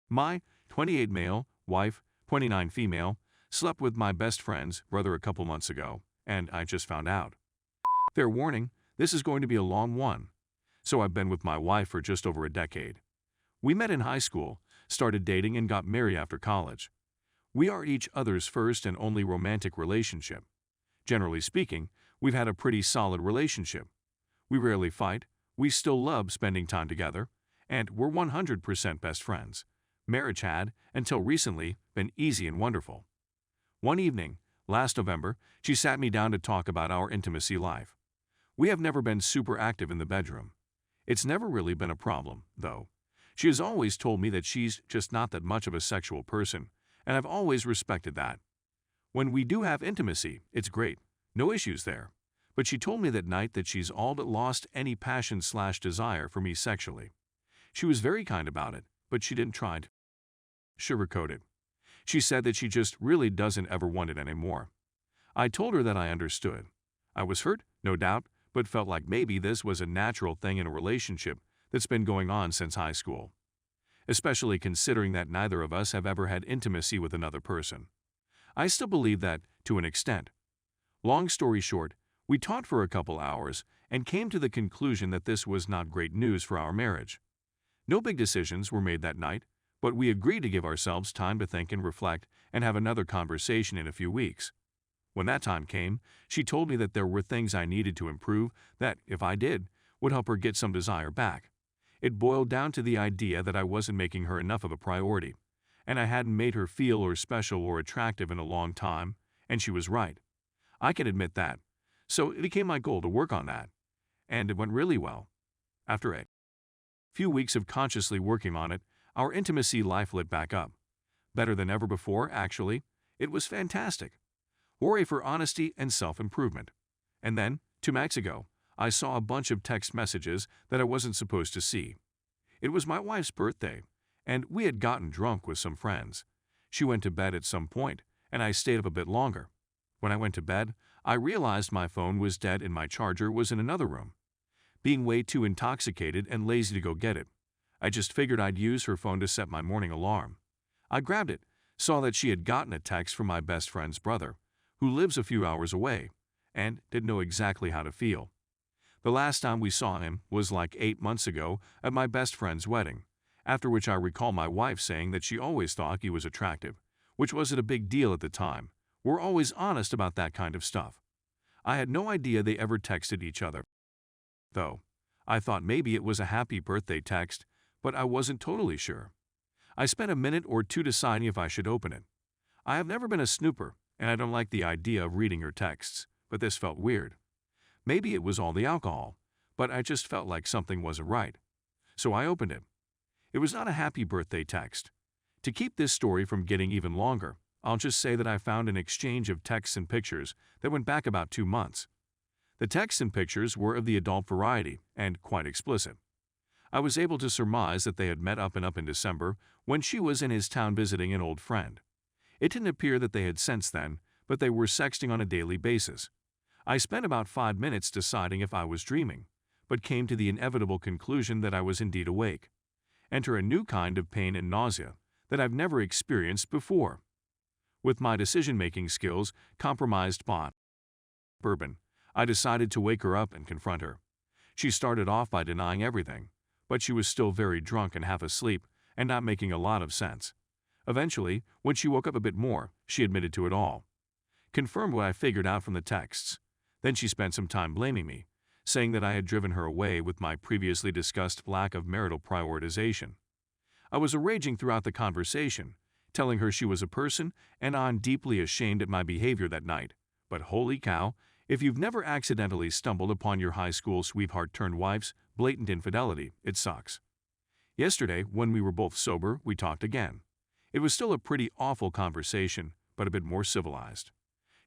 My 28 male, wife, 29 female, slept with my best friend's brother a couple months ago, and I just found out. Fair warning, this is going to be a long one. So I've been with my wife for just over a decade. We met in high school, started dating, and got married after college. We are each other's first and only romantic relationship. Generally speaking, we've had a pretty solid relationship. We rarely fight, we still love spending time together, and we're 100% best friends. Marriage had, until recently, been easy and wonderful. One evening, last November, she sat me down to talk about our intimacy life. We have never been super active in the bedroom. It's never really been a problem, though. She has always told me that she's just not that much of a sexual person, and I've always respected that. When we do have intimacy, it's great. No issues there. But she told me that night that she's all but lost any passion/desire for me sexually. She was very kind about it, but she didn't try to sugarcoat it. She said that she just really doesn't ever want it anymore. I told her that I understood. I was hurt, no doubt, but felt like maybe this was a natural thing in a relationship that's been going on since high school. Especially considering that neither of us have ever had intimacy with another person. I still believe that, to an extent. Long story short, we talked for a couple hours and came to the conclusion that this was not great news for our marriage. No big decisions were made that night, but we agreed to give ourselves time to think and reflect and have another conversation in a few weeks. When that time came, she told me that there were things I needed to improve that, if I did, would help her get some desire back. It boiled down to the idea that I wasn't making her enough of a priority, and I hadn't made her feel or special or attractive in a long time, and she was right. I can admit that. So it became my goal to work on that. And it went really well. After a few weeks of consciously working on it, our intimacy life lit back up. Better than ever before, actually. It was fantastic. Hooray for honesty and self-improvement. And then, 2 nights ago, I saw a bunch of text messages that I wasn't supposed to see. It was my wife's birthday, and we had gotten drunk with some friends. She went to bed at some point, and I stayed up a bit longer. When I went to bed, I realized my phone was dead and my charger was in another room. Being way too intoxicated and lazy to go get it, I just figured I'd use her phone to set my morning alarm. I grabbed it, saw that she had gotten a text from my best friend's brother, who lives a few hours away, and didn't know exactly how to feel. The last time we saw him was like 8 months ago at my best friend's wedding, after which I recall my wife saying that she always thought he was attractive, which wasn't a big deal at the time. We're always honest about that kind of stuff. I had no idea they ever texted each other, though. I thought maybe it was a happy birthday text, but I wasn't totally sure. I spent a minute or two deciding if I should open it. I have never been a snooper, and I don't like the idea of reading her texts, but this felt weird. Maybe it was all the alcohol, but I just felt like something wasn't right. So I opened it. It was not a happy birthday text. To keep this story from getting even longer, I'll just say that I found an exchange of texts and pictures that went back about 2 months. The texts and pictures were of the adult variety and quite explicit. I was able to surmise that they had met up in December when she was in his town visiting an old friend. It didn't appear that they had since then, but they were sexting on a daily basis. I spent about 5 minutes deciding if I was dreaming, but came to the inevitable conclusion that I was indeed awake. Enter a new kind of pain and nausea that I've never experienced before. With my decision-making skills compromised by bourbon, I decided to wake her up and confront her. She started off by denying everything, but she was still very drunk and half asleep and not making a lot of sense. Eventually, when she woke up a bit more, she admitted to it all. Confirmed what I figured out from the texts. Then she spent some time blaming me, saying that I had driven her away with my previously discussed lack of marital prioritization. I was raging throughout the conversation, telling her she was a person and I'm deeply ashamed at my behavior that night. But holy cow, if you've never accidentally stumbled upon your high school sweetheart-turned-wife's blatant infidelity, it sucks. Yesterday, when we were both sober, we talked again. It was still a pretty awful conversation, but a bit more civilized.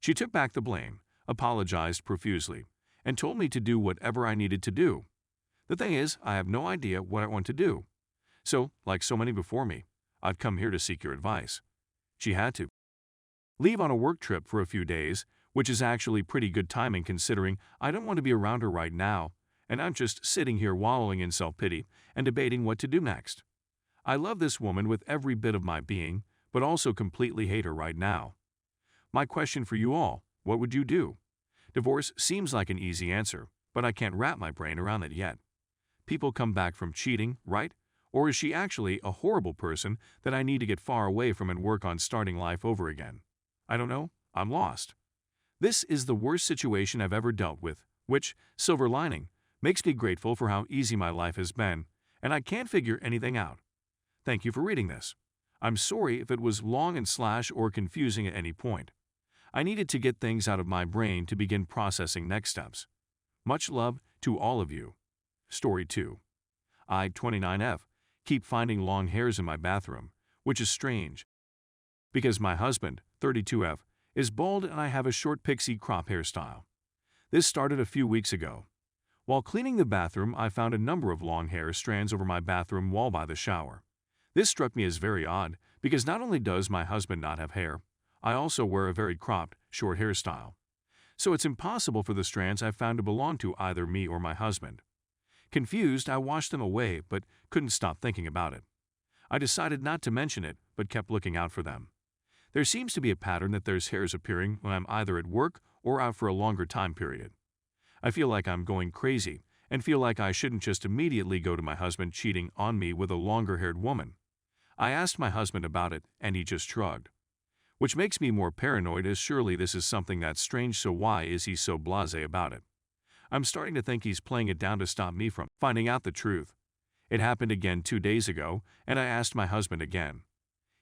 She took back the blame, apologized profusely, and told me to do whatever I needed to do. The thing is, I have no idea what I want to do. So, like so many before me, I've come here to seek your advice. She had to leave on a work trip for a few days, which is actually pretty good timing considering I don't want to be around her right now, and I'm just sitting here wallowing in self-pity and debating what to do next. I love this woman with every bit of my being, but also completely hate her right now. My question for you all, what would you do? Divorce seems like an easy answer, but I can't wrap my brain around it yet. People come back from cheating, right? Or is she actually a horrible person that I need to get far away from and work on starting life over again? I don't know. I'm lost. This is the worst situation I've ever dealt with, which, silver lining, makes me grateful for how easy my life has been, and I can't figure anything out. Thank you for reading this. I'm sorry if it was long and slash or confusing at any point. I needed to get things out of my brain to begin processing next steps. Much love to all of you. Story 2. I, 29F, keep finding long hairs in my bathroom, which is strange, because my husband, 32F, is bald and I have a short pixie crop hairstyle. This started a few weeks ago. While cleaning the bathroom, I found a number of long hair strands over my bathroom wall by the shower. This struck me as very odd, because not only does my husband not have hair, I also wear a very cropped, short hairstyle. So it's impossible for the strands I found to belong to either me or my husband. Confused, I washed them away, but couldn't stop thinking about it. I decided not to mention it, but kept looking out for them. There seems to be a pattern that there's hairs appearing when I'm either at work or out for a longer time period. I feel like I'm going crazy, and feel like I shouldn't just immediately go to my husband cheating on me with a longer-haired woman. I asked my husband about it, and he just shrugged. Which makes me more paranoid, as surely this is something that's strange, so why is he so blasé about it? I'm starting to think he's playing it down to stop me from finding out the truth. It happened again 2 days ago, and I asked my husband again.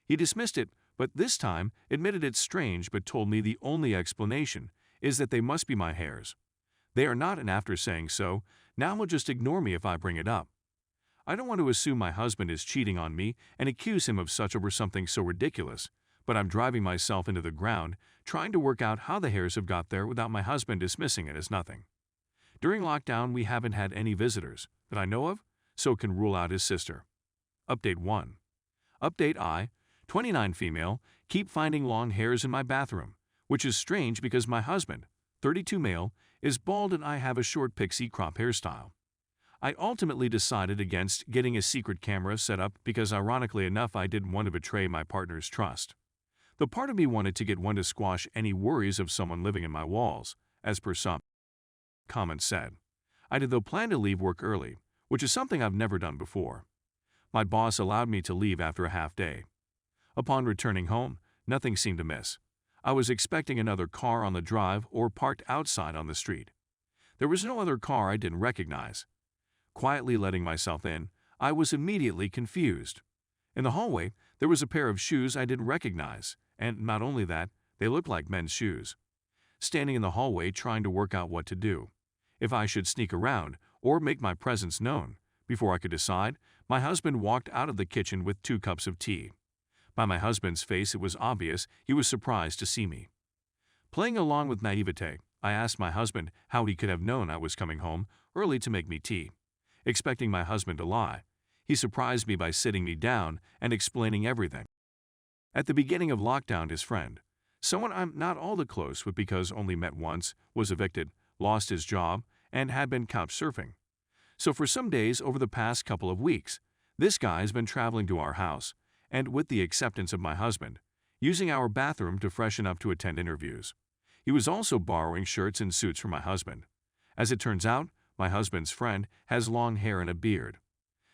He dismissed it, but this time admitted it's strange, but told me the only explanation is that they must be my hairs. They are not, and after saying so, now he'll just ignore me if I bring it up. I don't want to assume my husband is cheating on me and accuse him of such over something so ridiculous, but I'm driving myself into the ground trying to work out how the hairs have got there without my husband dismissing it as nothing. During lockdown, we haven't had any visitors that I know of, so can rule out his sister. Update 1. Update I, 29 female, keep finding long hairs in my bathroom, which is strange because my husband, 32 male, is bald and I have a short pixie crop hairstyle. I ultimately decided against getting a secret camera set up because ironically enough I didn't want to betray my partner's trust. The part of me wanted to get one to squash any worries of someone living in my walls, as per some comments said. I did though plan to leave work early, which is something I've never done before. My boss allowed me to leave after a half day. Upon returning home, nothing seemed amiss. I was expecting another car on the drive or parked outside on the street. There was no other car I didn't recognize. Quietly letting myself in, I was immediately confused. In the hallway, there was a pair of shoes I didn't recognize, and not only that, they looked like men's shoes. Standing in the hallway trying to work out what to do, if I should sneak around or make my presence known. Before I could decide, my husband walked out of the kitchen with 2 cups of tea. By my husband's face, it was obvious he was surprised to see me. Playing along with naivete, I asked my husband how he could have known I was coming home early to make me tea. Expecting my husband to lie, he surprised me by sitting me down and explaining everything. At the beginning of lockdown, his friend, someone I'm not all that close with because only met once, was evicted, lost his job, and had been couch surfing. So for some days over the past couple of weeks, this guy has been traveling to our house, and with the acceptance of my husband, using our bathroom to freshen up to attend interviews. He was also borrowing shirts and suits from my husband. As it turns out, my husband's friend has long hair and a beard.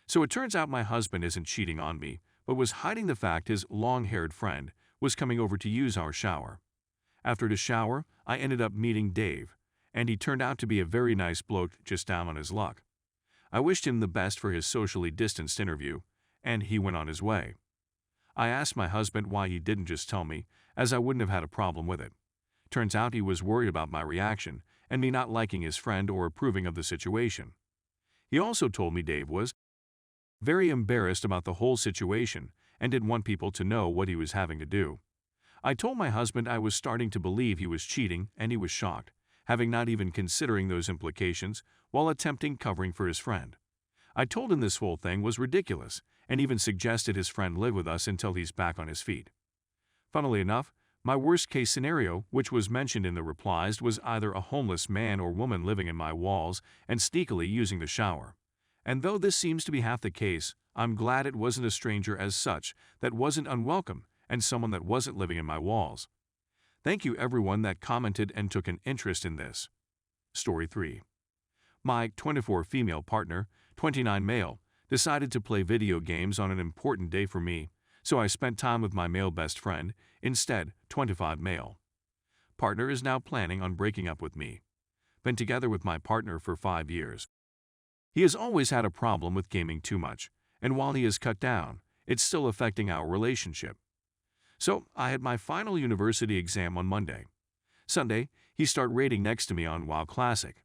So it turns out my husband isn't cheating on me, but was hiding the fact his long-haired friend was coming over to use our shower. After the shower, I ended up meeting Dave, and he turned out to be a very nice bloke just down on his luck. I wished him the best for his socially distanced interview, and he went on his way. I asked my husband why he didn't just tell me, as I wouldn't have had a problem with it. Turns out he was worried about my reaction and me not liking his friend or approving of the situation. He also told me Dave was very embarrassed about the whole situation and didn't want people to know what he was having to do. I told my husband I was starting to believe he was cheating, and he was shocked, having not even considering those implications while attempting covering for his friend. I told him this whole thing was ridiculous and even suggested his friend live with us until he's back on his feet. Funnily enough, my worst-case scenario, which was mentioned in the replies, was either a homeless man or woman living in my walls and sneakily using the shower. And though this seems to be half the case, I'm glad it wasn't a stranger as such, that wasn't unwelcome, and someone that wasn't living in my walls. Thank you everyone that commented and took an interest in this. Story 3. My 24 female partner, 29 male, decided to play video games on an important day for me, so I spent time with my male best friend, instead 25 male. Partner is now planning on breaking up with me. Been together with my partner for 5 years. He has always had a problem with gaming too much, and while he has cut down, it's still affecting our relationship. So I had my final university exam on Monday. Sunday, he started raiding next to me on WoW Classic.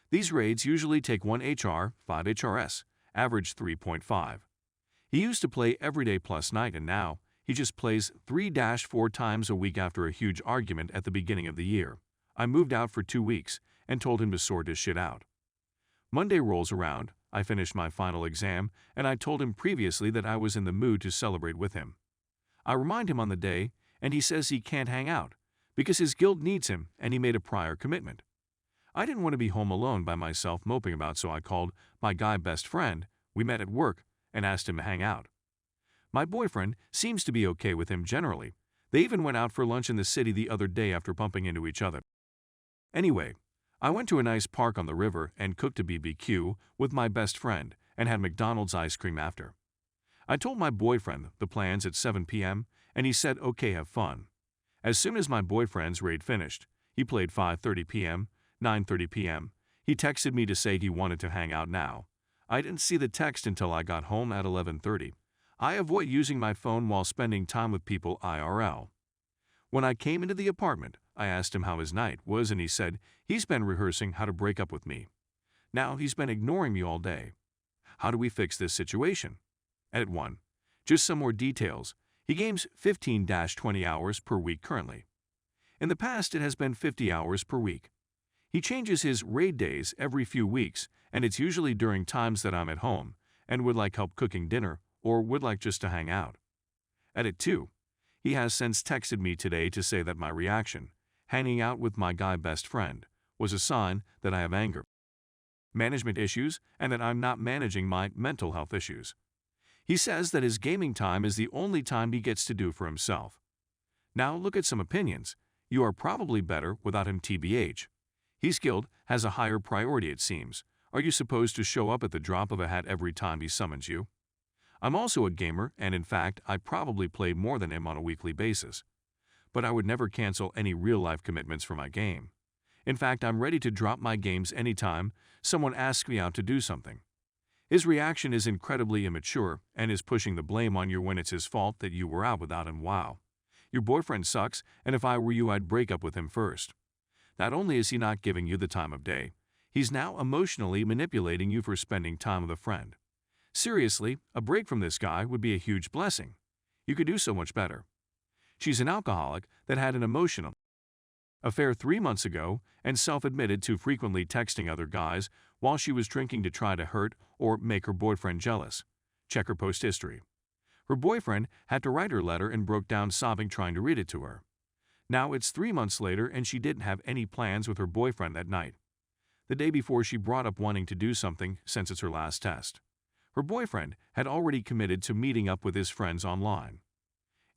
These raids usually take 1 HR, 5 HRS, average 3.5. He used to play every day plus night, and now he just plays 3-4 times a week. After a huge argument at the beginning of the year, I moved out for 2 weeks and told him to sort his shit out. Monday rolls around, I finished my final exam, and I told him previously that I was in the mood to celebrate with him. I remind him on the day, and he says he can't hang out because his guild needs him and he made a prior commitment. I didn't want to be home alone by myself moping about, so I called my guy best friend, we met at work, and asked him to hang out. My boyfriend seems to be okay with him generally. They even went out for lunch in the city the other day after bumping into each other. Anyway, I went to a nice park on the river and cooked a BBQ with my best friend and had McDonald's ice cream after. I told my boyfriend the plans at 7 p.m. and he said okay, have fun. As soon as my boyfriend's raid finished, he played 5:30 p.m., 9:30 p.m. He texted me to say he wanted to hang out now. I didn't see the text until I got home at 11:30. I avoid using my phone while spending time with people IRL. When I came into the apartment, I asked him how his night was and he said he's been rehearsing how to break up with me. Now he's been ignoring me all day. How do we fix this situation? Edit 1. Just some more details. He games 15-20 hours per week currently. In the past it has been 50 hours per week. He changes his raid days every few weeks, and it's usually during times that I'm at home and would like help cooking dinner or would like just to hang out. Edit 2. He has since texted me today to say that my reaction, hanging out with my guy best friend, was a sign that I have anger management issues and that I'm not managing my mental health issues. He says that his gaming time is the only time he gets to do for himself. Now look at some opinions. You are probably better without him TBH. His guild has a higher priority it seems. Are you supposed to show up at the drop of a hat every time he summons you? I'm also a gamer and in fact I probably play more than him on a weekly basis. But I would never cancel any real-life commitments for my game. In fact, I'm ready to drop my games anytime someone asks me out to do something. His reaction is incredibly immature and is pushing the blame on you when it's his fault that you were out without him. Wow. Your boyfriend sucks, and if I were you I'd break up with him first. Not only is he not giving you the time of day, he's now emotionally manipulating you for spending time with a friend. Seriously, a break from this guy would be a huge blessing. You could do so much better. She's an alcoholic that had an emotional affair 3 months ago and self-admitted to frequently texting other guys while she was drinking to try to hurt or make her boyfriend jealous. Check her post history. Her boyfriend had to write her letter and broke down sobbing trying to read it to her. Now it's 3 months later and she didn't have any plans with her boyfriend that night. The day before she brought up wanting to do something since it's her last test. Her boyfriend had already committed to meeting up with his friends online.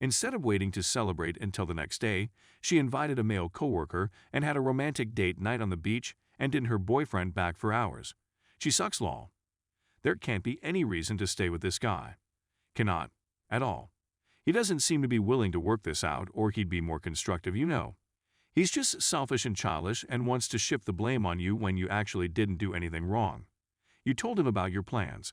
Instead of waiting to celebrate until the next day, she invited a male coworker and had a romantic date night on the beach and didn't her boyfriend back for hours. She sucks lol. There can't be any reason to stay with this guy. Cannot. At all. He doesn't seem to be willing to work this out or he'd be more constructive, you know. He's just selfish and childish and wants to shift the blame on you when you actually didn't do anything wrong. You told him about your plans.